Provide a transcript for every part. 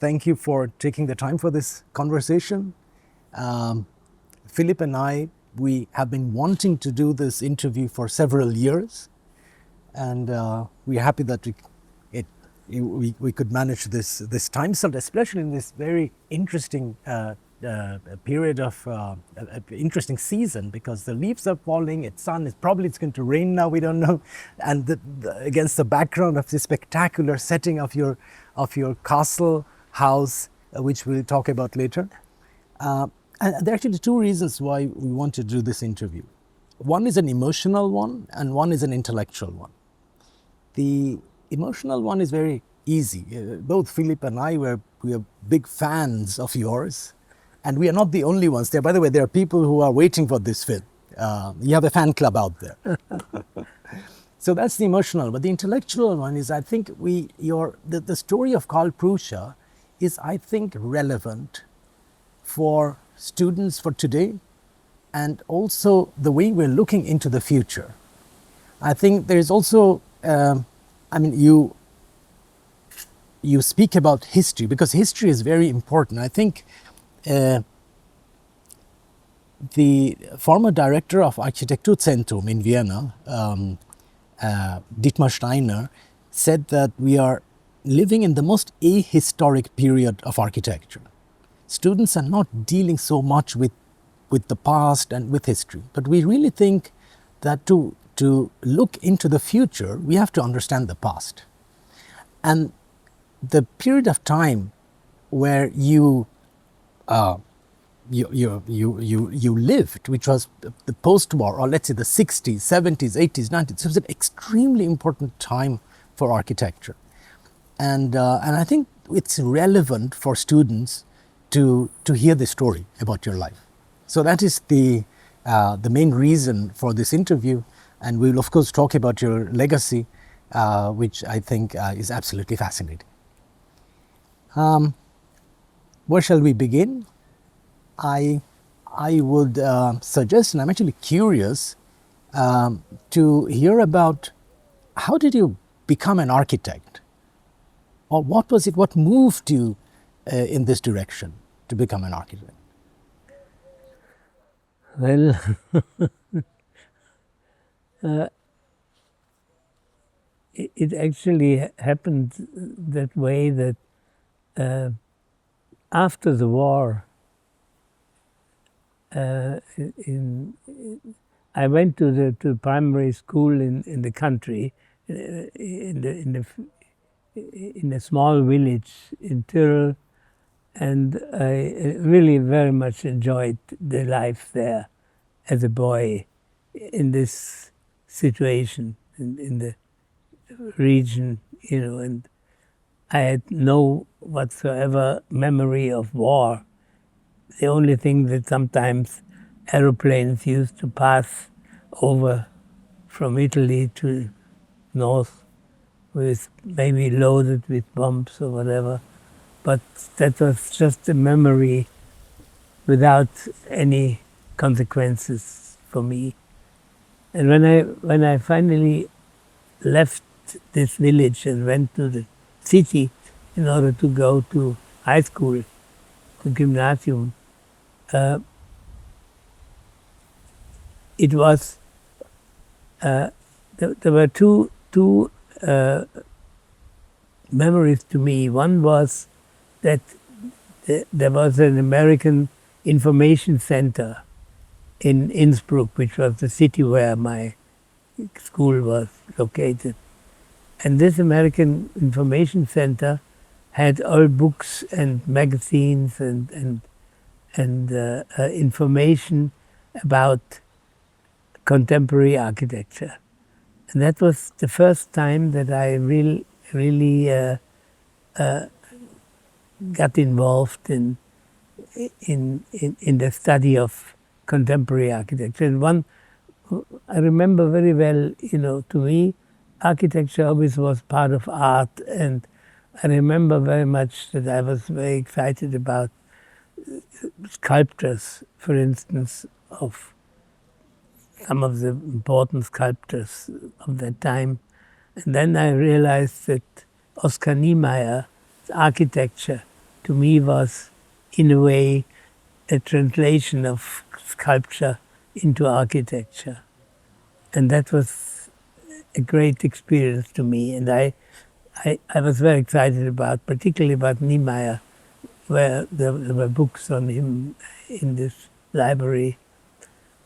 Thank you for taking the time for this conversation. Philip and I, we have been wanting to do this interview for several years, and we're happy that we could manage this time slot, especially in this very interesting period of interesting season, because the leaves are falling, it's sun, it's going to rain now, we don't know, and against the background of this spectacular setting of your castle house, which we'll talk about later. And there are actually two reasons why we want to do this interview. One is an emotional one, and one is an intellectual one. The emotional one is very easy. Both Philip and I we are big fans of yours, and we are not the only ones there. By the way, there are people who are waiting for this film. You have a fan club out there. So that's the emotional. But the intellectual one is, I think, the story of Carl Pruscha is, I think, relevant for students for today, and also the way we're looking into the future. I think there is also, you speak about history, because history is very important. I think the former director of Architekturzentrum in Vienna, Dietmar Steiner, said that we are living in the most ahistoric period of architecture. Students are not dealing so much with the past and with history, but we really think that to look into the future, we have to understand the past. And the period of time where you lived, which was the post-war, or let's say the 60s, 70s, 80s, 90s, it was an extremely important time for architecture. And I think it's relevant for students to hear the story about your life. So that is the main reason for this interview. And we will, of course, talk about your legacy, which I think is absolutely fascinating. Where shall we begin? I would suggest, and I'm actually curious, to hear about how did you become an architect? Or what was it, what moved you in this direction to become an architect? Well, it actually happened that way, that after the war, I went to primary school in the country, in a small village in Tyrol, and I really very much enjoyed the life there as a boy in this situation in the region, and I had no whatsoever memory of war. The only thing that sometimes aeroplanes used to pass over from Italy to north, with maybe loaded with bombs or whatever. But that was just a memory without any consequences for me. And when I finally left this village and went to the city in order to go to high school, to gymnasium, it was there were two memories to me. One was that there was an American information center in Innsbruck, which was the city where my school was located. And this American information center had all books and magazines and information about contemporary architecture. And that was the first time that I really got involved in the study of contemporary architecture. And I remember very well, to me, architecture always was part of art, and I remember very much that I was very excited about sculptures, for instance, of some of the important sculptors of that time. And then I realized that Oskar Niemeyer's architecture to me was, in a way, a translation of sculpture into architecture. And that was a great experience to me. And I was very excited about, particularly about Niemeyer, where there were books on him in this library.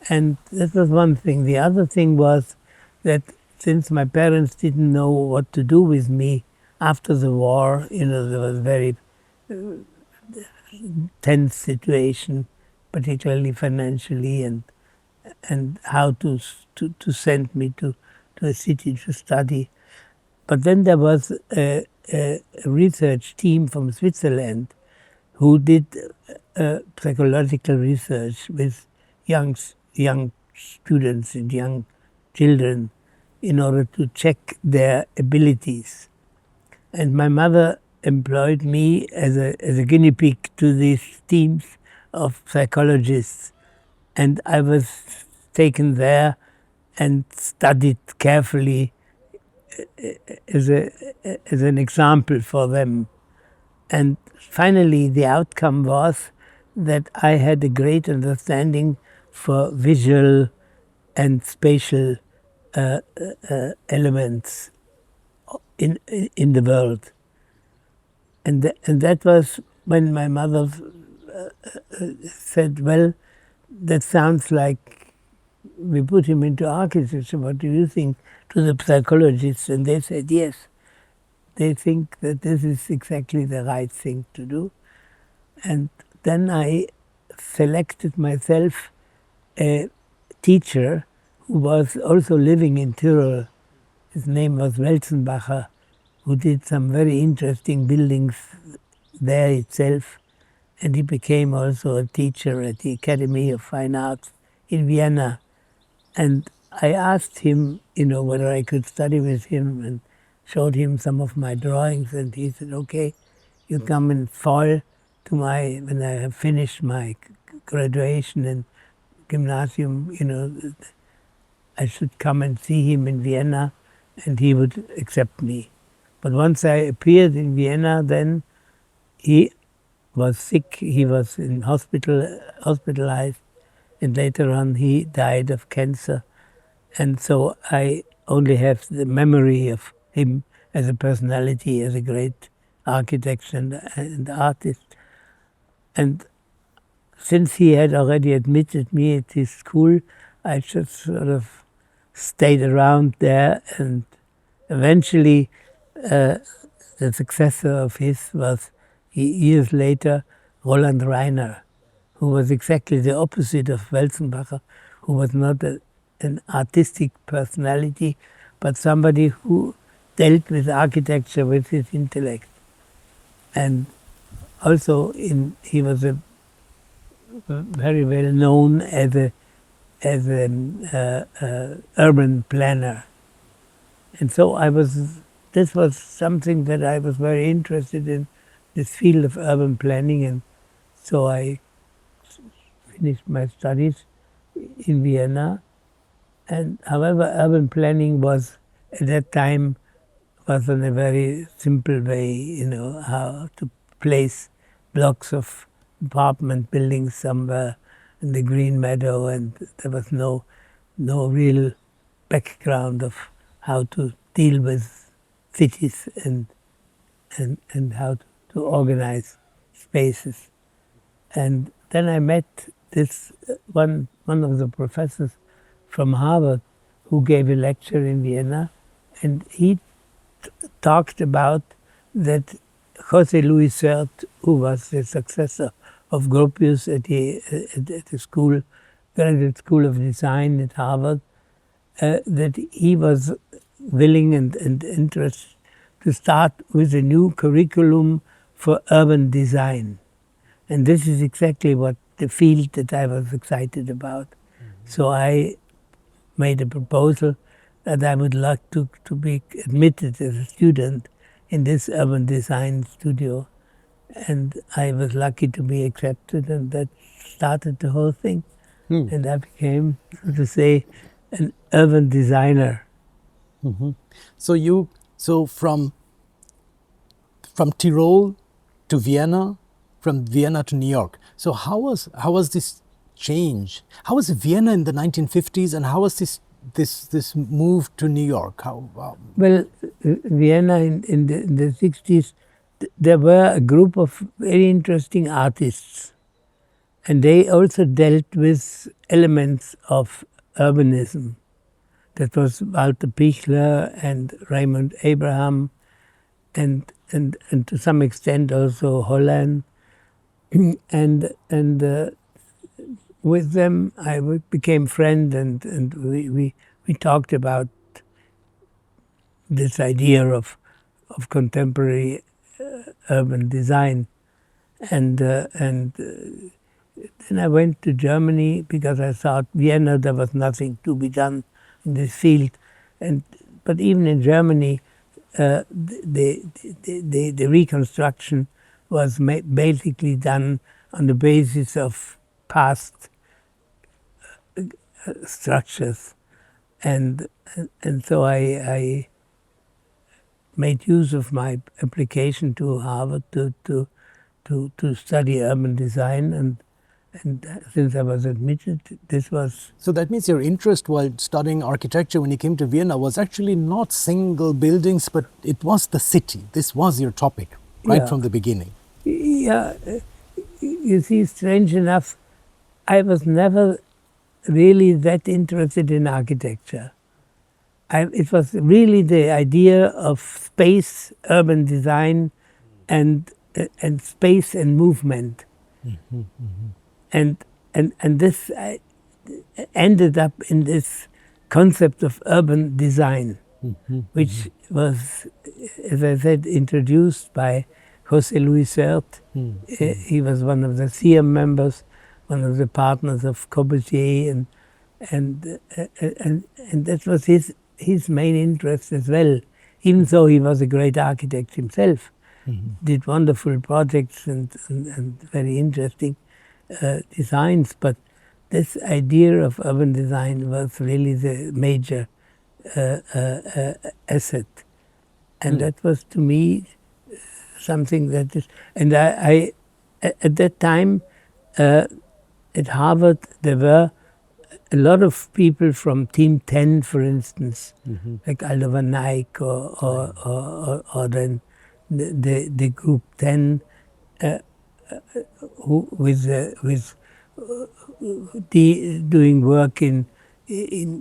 And that was one thing. The other thing was that since my parents didn't know what to do with me after the war, there was a very tense situation, particularly financially, and how to send me to a city to study. But then there was a research team from Switzerland who did psychological research with young students and young children in order to check their abilities. And my mother employed me as a guinea pig to these teams of psychologists. And I was taken there and studied carefully as an example for them. And finally, the outcome was that I had a great understanding for visual and spatial elements in the world. And that was when my mother said, well, that sounds like we put him into architecture. What do you think? To the psychologists. And they said, yes. They think that this is exactly the right thing to do. And then I selected myself a teacher who was also living in Tyrol. His name was Welzenbacher, who did some very interesting buildings there itself. And he became also a teacher at the Academy of Fine Arts in Vienna. And I asked him, whether I could study with him, and showed him some of my drawings. And he said, okay, you come in fall to when I have finished my graduation and gymnasium, I should come and see him in Vienna, and he would accept me. But once I appeared in Vienna, then he was sick. He was in hospitalized, and later on he died of cancer. And so I only have the memory of him as a personality, as a great architect and artist. And since he had already admitted me at his school, I just sort of stayed around there. And eventually the successor of his was, years later, Roland Reiner, who was exactly the opposite of Welzenbacher, who was not an artistic personality, but somebody who dealt with architecture with his intellect. And also he was very well known as an urban planner. And so this was something that I was very interested in, this field of urban planning. And so I finished my studies in Vienna. And however, urban planning was, at that time, was in a very simple way, how to place blocks of apartment buildings somewhere in the green meadow, and there was no real background of how to deal with cities and how to organize spaces. And then I met this one of the professors from Harvard who gave a lecture in Vienna, and he talked about that José Luis Sert, who was the successor of Gropius at the Graduate School of Design at Harvard, that he was willing and interested to start with a new curriculum for urban design. And this is exactly what the field that I was excited about. Mm-hmm. So I made a proposal that I would like to be admitted as a student in this urban design studio. And I was lucky to be accepted, and that started the whole thing. And I became, so to say, an urban designer. Mm-hmm. So from Tyrol to Vienna, from Vienna to New York. So how was this change? How was Vienna in the 1950s, and how was this move to New York? Well, Vienna in the 60s, there were a group of very interesting artists, and they also dealt with elements of urbanism. That was Walter Pichler and Raymond Abraham, and to some extent also Holland, and with them I became friend, and we talked about this idea of contemporary urban design, and then I went to Germany because I thought Vienna there was nothing to be done in this field, but even in Germany the reconstruction was basically done on the basis of past structures, and so I made use of my application to Harvard to study urban design, and since I was admitted, this was... So that means your interest while studying architecture when you came to Vienna was actually not single buildings, but it was the city. This was your topic right from the beginning. Yeah, you see, strange enough, I was never really that interested in architecture. It was really the idea of space, urban design, and space and movement. Mm-hmm, mm-hmm. And this ended up in this concept of urban design, mm-hmm, which was, as I said, introduced by José Luis Sert. Mm-hmm. He was one of the CM members, one of the partners of Corbusier, and that was his main interest as well. Even though he was a great architect himself, mm-hmm, did wonderful projects and very interesting designs, but this idea of urban design was really the major asset, and that was to me something that is. And I at that time at Harvard there were a lot of people from Team 10, for instance, mm-hmm, like Aldo van Eyck or then the Group 10. Who with doing work in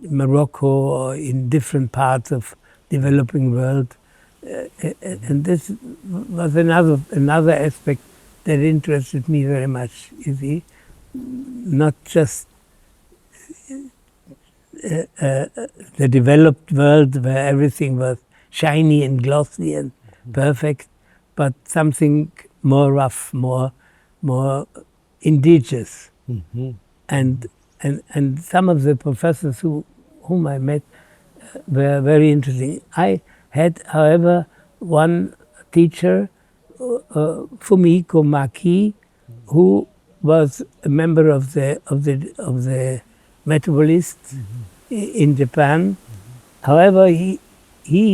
Morocco or in different parts of developing world, and this was another aspect that interested me very much. You see, not just the developed world where everything was shiny and glossy and perfect, but something more rough, more indigenous, mm-hmm, and some of the professors whom I met were very interesting. I had, however, one teacher, Fumihiko Maki, who was a member of the Metabolists, mm-hmm, in Japan. Mm-hmm. However, he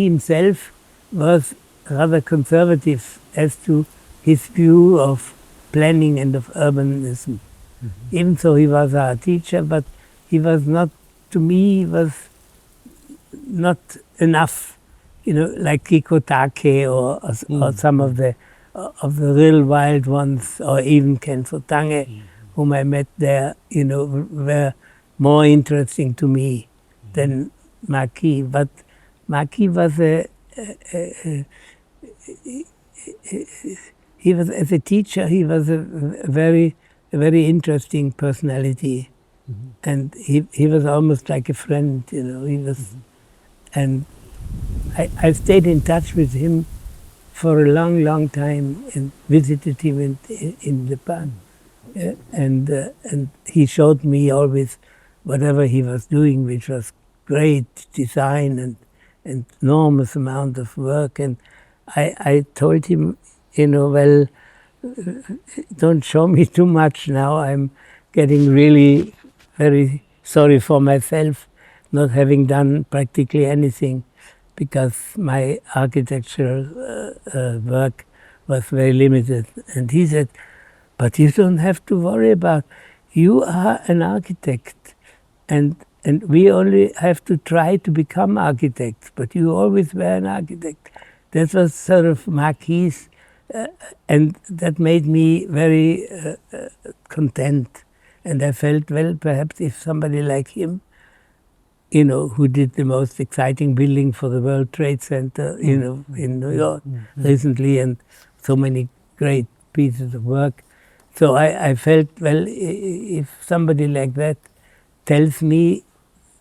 himself was rather conservative as to his view of planning and of urbanism. Mm-hmm. Even though he was our teacher, but he was not, to me, he was not enough, like Kikotake or some of the real wild ones, or even Ken Sotange, mm-hmm, whom I met there, were more interesting to me, mm-hmm, than Maki. But Maki was he was, as a teacher, he was a very interesting personality, mm-hmm, and he was almost like a friend, he was, mm-hmm, and I stayed in touch with him for a long time and visited him in Japan, and he showed me always whatever he was doing, which was great design and enormous amount of work, and I told him, well, don't show me too much now. I'm getting really very sorry for myself not having done practically anything, because my architectural work was very limited. And he said, but you don't have to worry about. You are an architect, and we only have to try to become architects. But you always were an architect. That was sort of Marquis, and that made me very content. And I felt, well, perhaps if somebody like him, who did the most exciting building for the World Trade Center, in New York recently, and so many great pieces of work. So I felt, well, if somebody like that tells me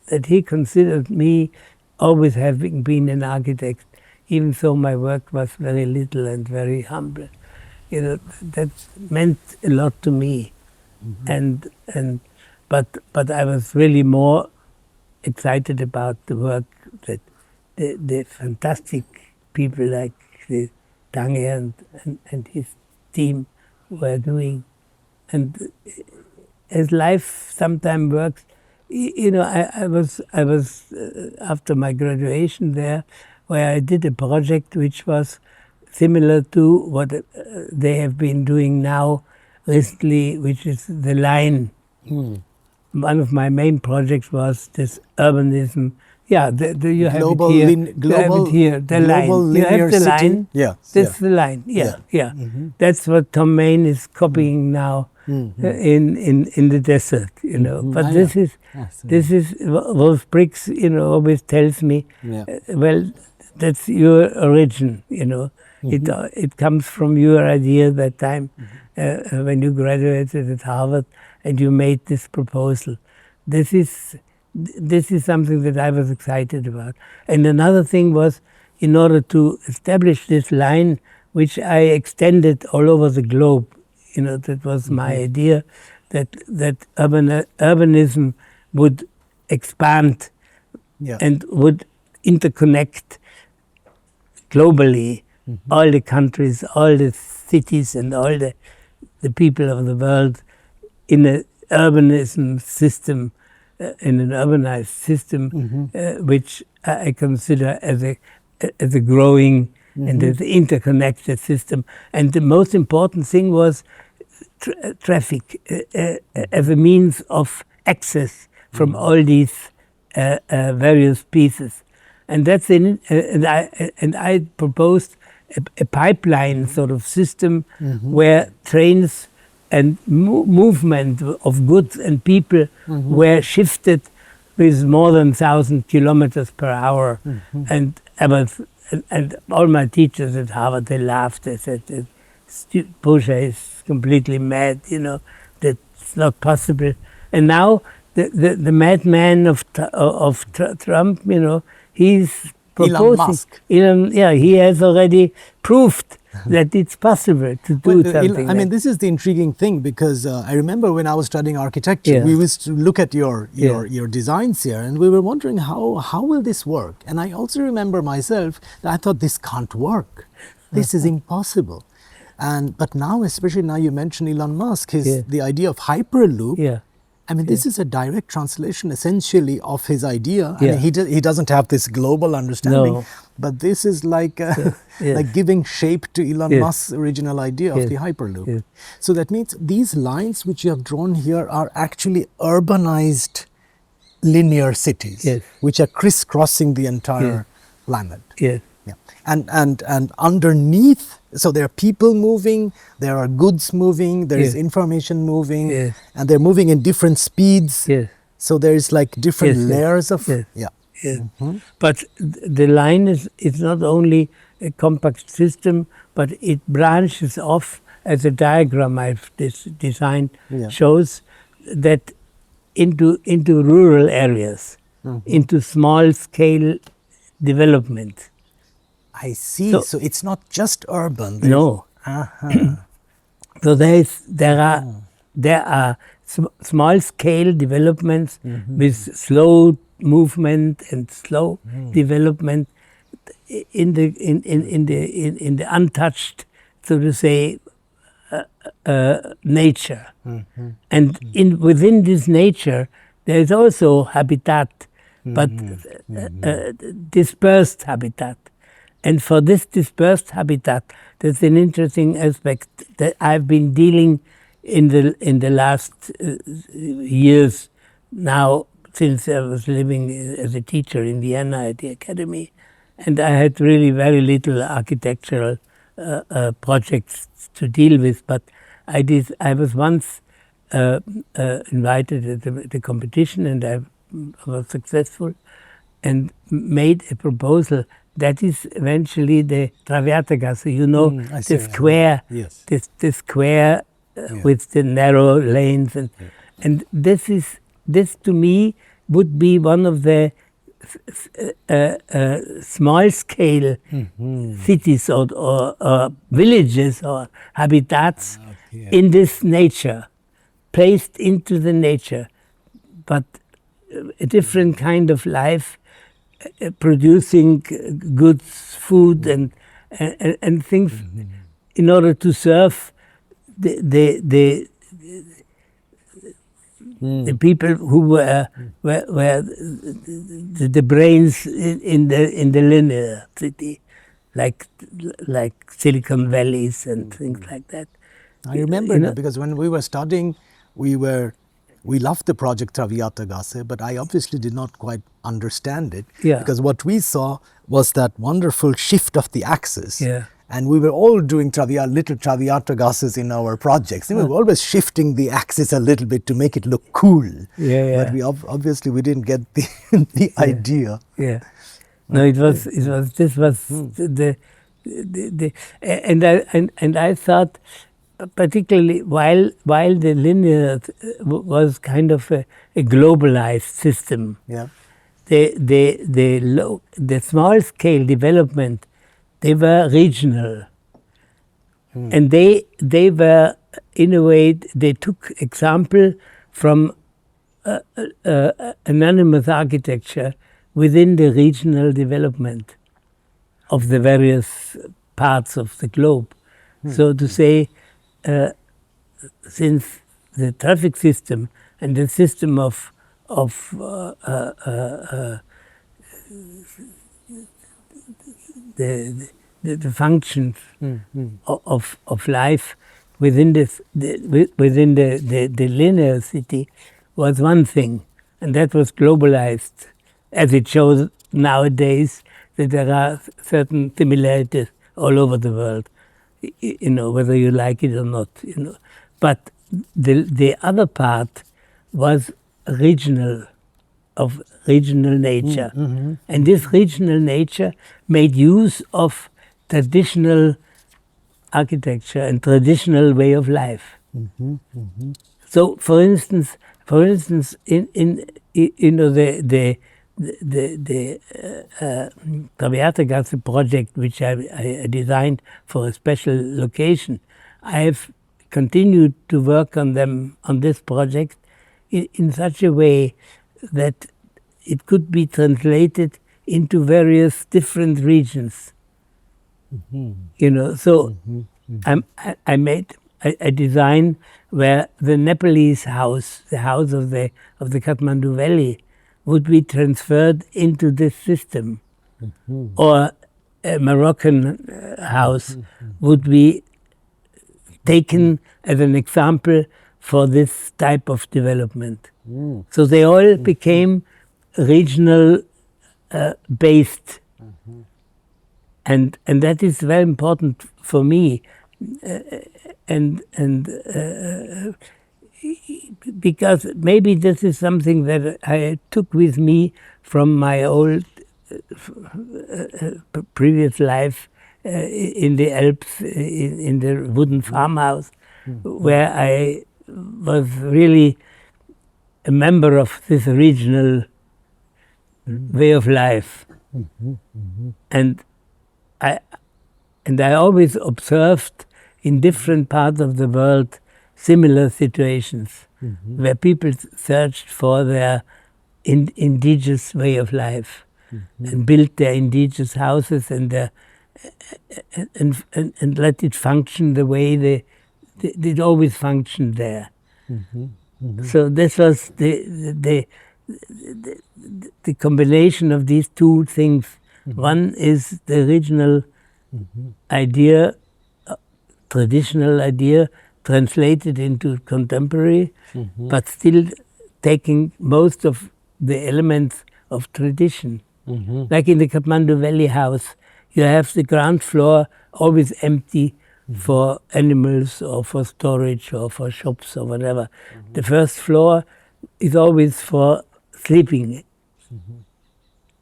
that he considered me always having been an architect, even though my work was very little and very humble, that meant a lot to me. But I was really more excited about the work that the fantastic people like the Tange and his team were doing. And as life sometimes works, I was after my graduation there, where I did a project which was similar to what they have been doing now recently, which is the line. One of my main projects was this urbanism. Yeah, you have it here. You have it here. The line. You have the line. Yeah, that's the line. Yeah. Mm-hmm. That's what Tom Main is copying now in the desert. But this is Wolf Briggs. Always tells me, well, that's your origin. It comes from your idea that time when you graduated at Harvard and you made this proposal. This is something that I was excited about. And another thing was, in order to establish this line, which I extended all over the globe, that was my idea, that urbanism would expand and would interconnect globally all the countries, all the cities, and all the people of the world in an urbanism system, in an urbanized system, which I consider as a growing and as an interconnected system. And the most important thing was traffic as a means of access from all these various pieces. And that's and I proposed a pipeline sort of system where trains and movement of goods and people were shifted with more than 1,000 kilometers per hour. And all my teachers at Harvard, they laughed. They said, Pruscha is completely mad, that's not possible. And now the madman of Trump, he's proposing. Elon Musk. He has already proved that it's possible to do something. I mean, this is the intriguing thing, because I remember when I was studying architecture, we used to look at your designs here, and we were wondering how will this work? And I also remember myself that I thought this can't work. This is impossible. But now, especially now you mentioned Elon Musk, the idea of hyperloop. I mean, this is a direct translation, essentially, of his idea. I mean, he doesn't have this global understanding, but this is like like giving shape to Elon Musk's original idea of the hyperloop. So that means these lines which you have drawn here are actually urbanized linear cities, which are crisscrossing the entire planet. And underneath, so there are people moving, there are goods moving, there is information moving, and they're moving in different speeds. So there is like different layers of But the line is not only a compact system, but it branches off, as a diagram I've designed shows, that into rural areas, into small scale development. I see. So it's not just urban. No. So there are small scale developments with slow movement and slow development in the untouched, so to say, nature. And within this nature there is also habitat, but dispersed habitat. And for this dispersed habitat, there's an interesting aspect that I've been dealing in the last years now, since I was living as a teacher in Vienna at the academy, and I had really very little architectural projects to deal with. But I was once invited at the competition, and I was successful, and made a proposal that is eventually the Traviatagasse. You know, the square, yes. the square with the narrow lanes, and this to me would be one of the small-scale cities or villages or habitats in this nature, placed into the nature, but a different kind of life, producing goods, food, and things in order to serve the people who were the brains in the linear city, like Silicon Valleys and things like that. I remember that because when we were studying, we loved the project Traviatagasse, but I obviously did not quite understand it because what we saw was that wonderful shift of the axis. And we were all doing little Traviatagasses in our projects. And we were always shifting the axis a little bit to make it look cool. But we obviously we didn't get the idea. No, this was and I thought, particularly while the linear was kind of a globalized system, the small scale development, they were regional, and they were, in a way, they took example from anonymous architecture within the regional development of the various parts of the globe. So to say, since the traffic system and the system of the functions of life within the linear city was one thing, and that was globalized, as it shows nowadays that there are certain similarities all over the world, you know, whether you like it or not, you know. But the other part was regional, of regional nature. And this regional nature made use of traditional architecture and traditional way of life. So, for instance, in you know, the Traviatagasse project, which I designed for a special location, I have continued to work on this project in such a way that it could be translated into various different regions. You know, so I made a design where the Nepalese house, the house of the Kathmandu Valley, would be transferred into this system, or a Moroccan house would be taken as an example for this type of development. So they all became regional based, and that is very important for me, and because maybe this is something that I took with me from my old previous life in the Alps, in the wooden farmhouse, where I was really a member of this regional way of life. And I always observed in different parts of the world similar situations where people searched for their indigenous way of life and built their indigenous houses and let it function the way it always functioned there. So this was the combination of these two things. One is the regional idea, traditional idea, translated into contemporary, but still taking most of the elements of tradition. Like in the Kathmandu Valley house, you have the ground floor always empty for animals or for storage or for shops or whatever. The first floor is always for sleeping,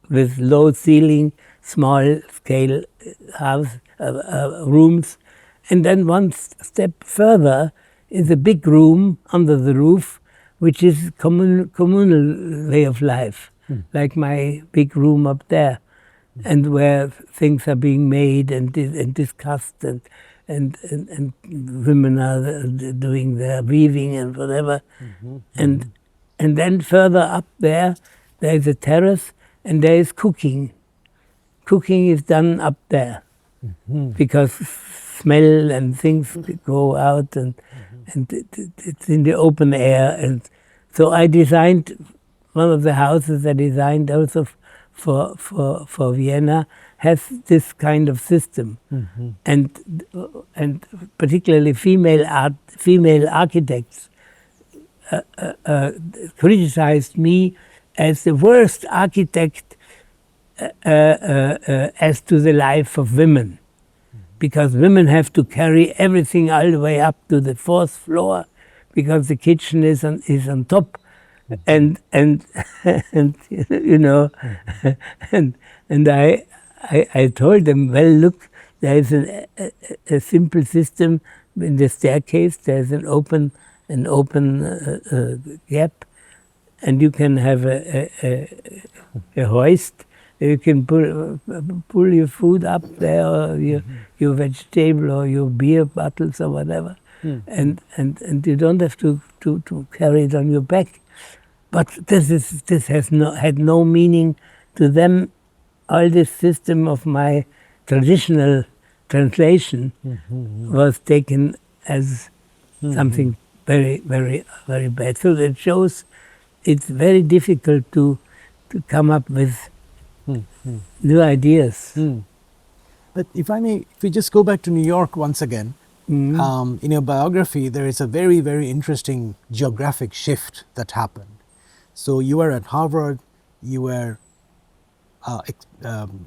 with low ceiling, small scale house rooms. And then one step further is a big room under the roof, which is communal way of life, like my big room up there, and where things are being made and discussed, and women are doing their weaving and whatever. And then further up there is a terrace, and there is cooking. Cooking is done up there because smell and things go out, and it's in the open air. And so I designed one of the houses I designed also for Vienna has this kind of system, and particularly female architects criticized me as the worst architect as to the life of women, because women have to carry everything all the way up to the fourth floor, because the kitchen is on top, and you know, and I told them, well, look, there is a simple system in the staircase. There's an open gap, and you can have a hoist. You can pull your food up there, or your vegetable, or your beer bottles, or whatever, and you don't have to carry it on your back. But this has had no meaning to them. All this system of my traditional translation was taken as something very, very, very bad. So that shows it's very difficult to come up with new ideas. But if we just go back to New York once again, in your biography, there is a very, very interesting geographic shift that happened. So you were at Harvard, you were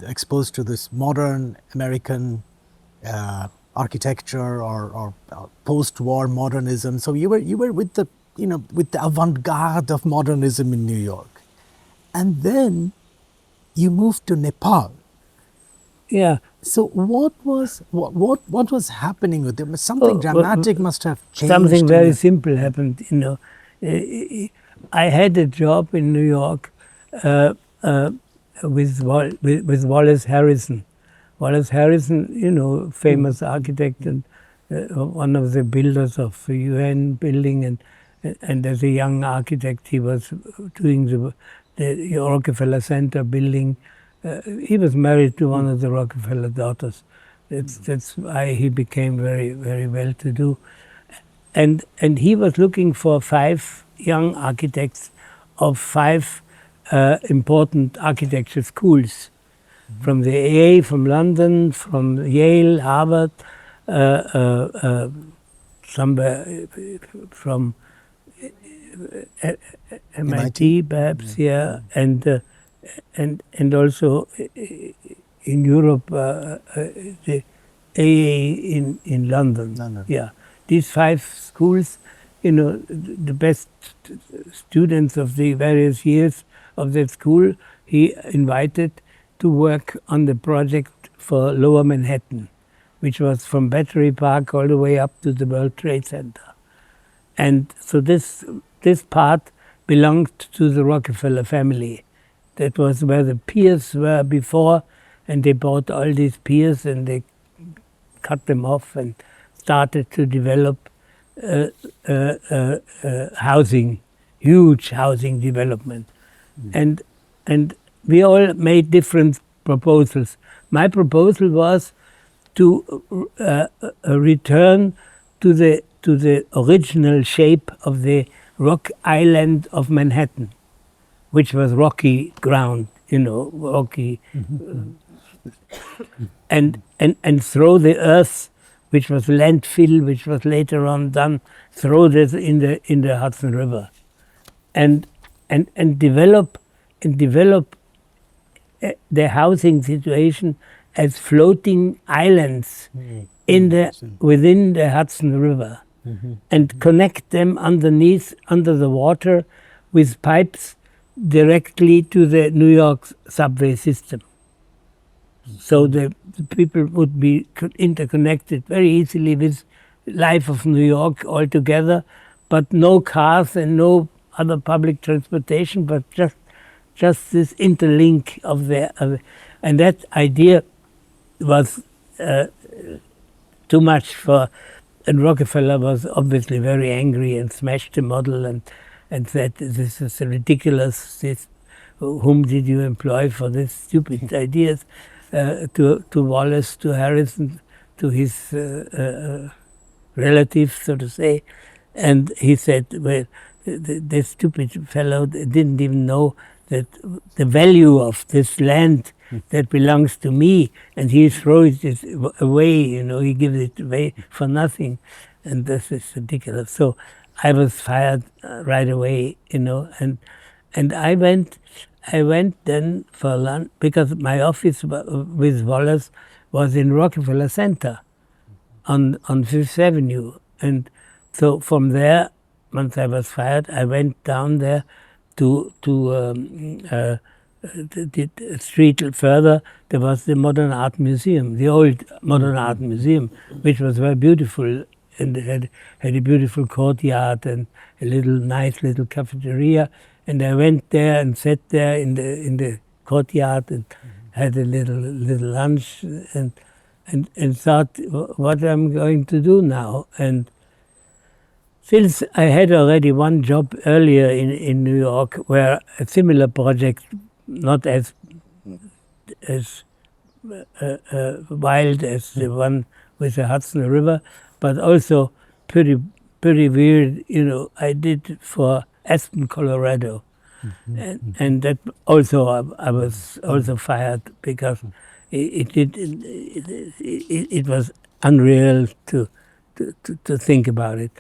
exposed to this modern American architecture or post-war modernism. So you were with the avant-garde of modernism in New York, and then you moved to Nepal. Yeah. So what was happening with them? Something dramatic must have changed. Something very simple happened. You know, I had a job in New York with Wallace Harrison. Wallace Harrison, you know, famous architect and one of the builders of the UN building, and as a young architect he was doing the Rockefeller Center building. He was married to one of the Rockefeller daughters. That's why he became very, very well to do. And he was looking for 5 young architects of 5 important architecture schools, from the AA, from London, from Yale, Harvard, somewhere from MIT perhaps, yeah, and also in Europe, the AA in London. Yeah, these 5 schools, you know, the best students of the various years of that school, he invited to work on the project for Lower Manhattan, which was from Battery Park all the way up to the World Trade Center. And so this part belonged to the Rockefeller family. That was where the piers were before, and they bought all these piers and they cut them off and started to develop housing, huge housing development. And we all made different proposals. My proposal was to return to the original shape of the rock island of Manhattan, which was rocky ground, you know, rocky, and throw the earth which was landfill, which was later on done, throw this in the Hudson River, and develop the housing situation as floating islands within the Hudson River, and connect them under the water with pipes directly to the New York subway system. So the people would be interconnected very easily with life of New York altogether, but no cars and no other public transportation, but just this interlink of the and that idea was too much for, and Rockefeller was obviously very angry and smashed the model and said, this is ridiculous, whom did you employ for these stupid ideas, to Wallace, to Harrison, to his relatives, so to say. And he said, well, the stupid fellow didn't even know that the value of this land that belongs to me, and he throws it away, he gives it away for nothing, and this is ridiculous. So I was fired right away, and I went then for lunch, because my office with Wallace was in Rockefeller Center on Fifth Avenue, and so from there, once I was fired, I went down there to the street further. There was the Modern Art Museum, the old Modern Art Museum, which was very beautiful, and it had a beautiful courtyard and a nice little cafeteria. And I went there and sat there in the courtyard and had a little lunch and thought what I'm going to do now. And since I had already one job earlier in New York, where a similar project, not as wild as the one with the Hudson River, but also pretty weird, I did for Aspen, Colorado, and that also I was also fired because it was unreal to think about it.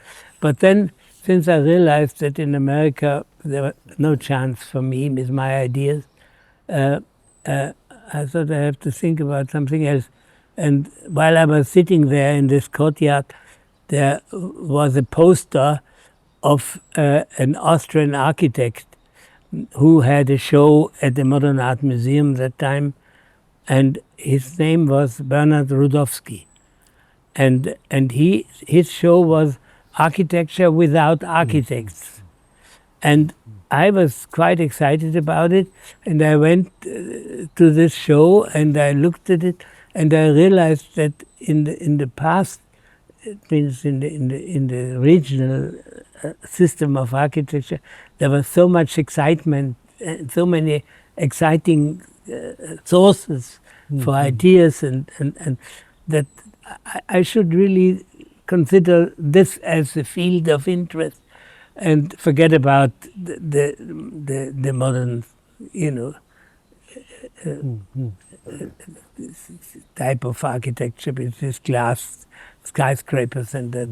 But then, since I realized that in America there was no chance for me with my ideas, I thought I have to think about something else. And while I was sitting there in this courtyard, there was a poster of an Austrian architect who had a show at the Modern Art Museum that time, and his name was Bernard Rudowski. And his show was Architecture Without Architects. And I was quite excited about it, and I went to this show and I looked at it, and I realized that in the past, it means in the regional system of architecture, there was so much excitement, so many exciting sources for ideas, and that I should really consider this as a field of interest and forget about the modern, type of architecture with this glass skyscrapers and that,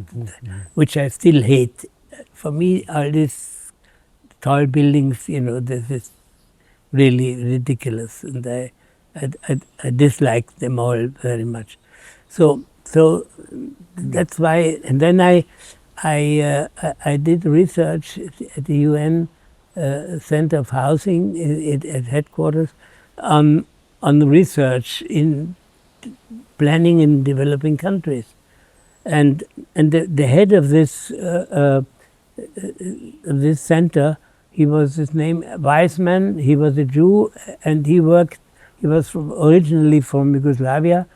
which I still hate. For me, all these tall buildings, this is really ridiculous, and I dislike them all very much. So that's why. And then I did research at the UN Center of Housing at headquarters on research in planning in developing countries, and the head of this center, his name Weizmann. He was a Jew, and he was originally from Yugoslavia,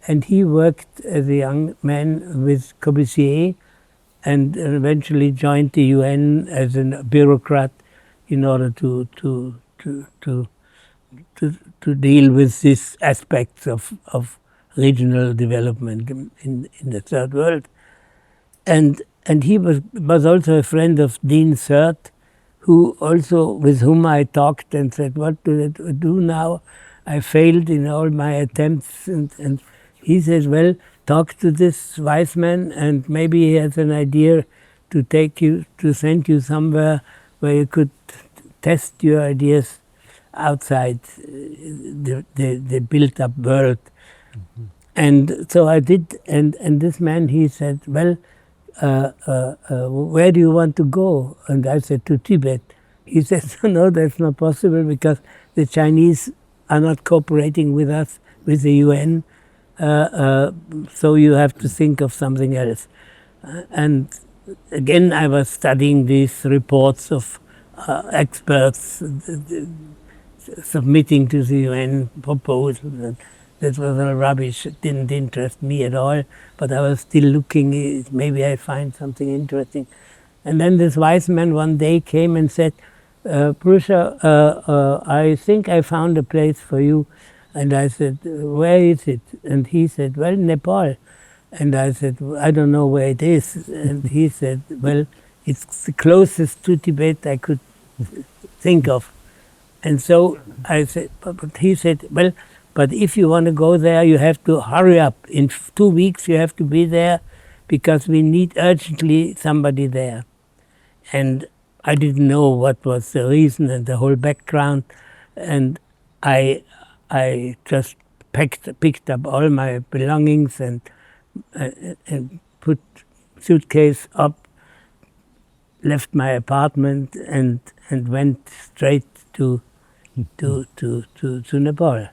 and he worked as a young man with Corbusier, and eventually joined the UN as a bureaucrat in order to deal with these aspects of regional development in the third world. And he was also a friend of Dean Sert, with whom I talked and said, what do I do now? I failed in all my attempts, and he says, well, talk to this wise man, and maybe he has an idea to send you somewhere where you could test your ideas outside the built-up world. Mm-hmm. And so I did, and this man, he said, well, where do you want to go? And I said, to Tibet. He said, no, that's not possible because the Chinese are not cooperating with us, with the UN, so you have to think of something else. And again, I was studying these reports of experts submitting to the UN proposals. That was all rubbish. It didn't interest me at all, but I was still looking, maybe I find something interesting. And then this wise man one day came and said, Pruscha, I think I found a place for you. And I said, where is it? And he said, well, Nepal. And I said, I don't know where it is. And he said, well, it's the closest to Tibet I could think of. And so I said, but he said, well, but if you want to go there, you have to hurry up. In 2 weeks, you have to be there because we need urgently somebody there. And I didn't know what was the reason and the whole background. And I just picked up all my belongings and put suitcase up, left my apartment and went straight to Nepal.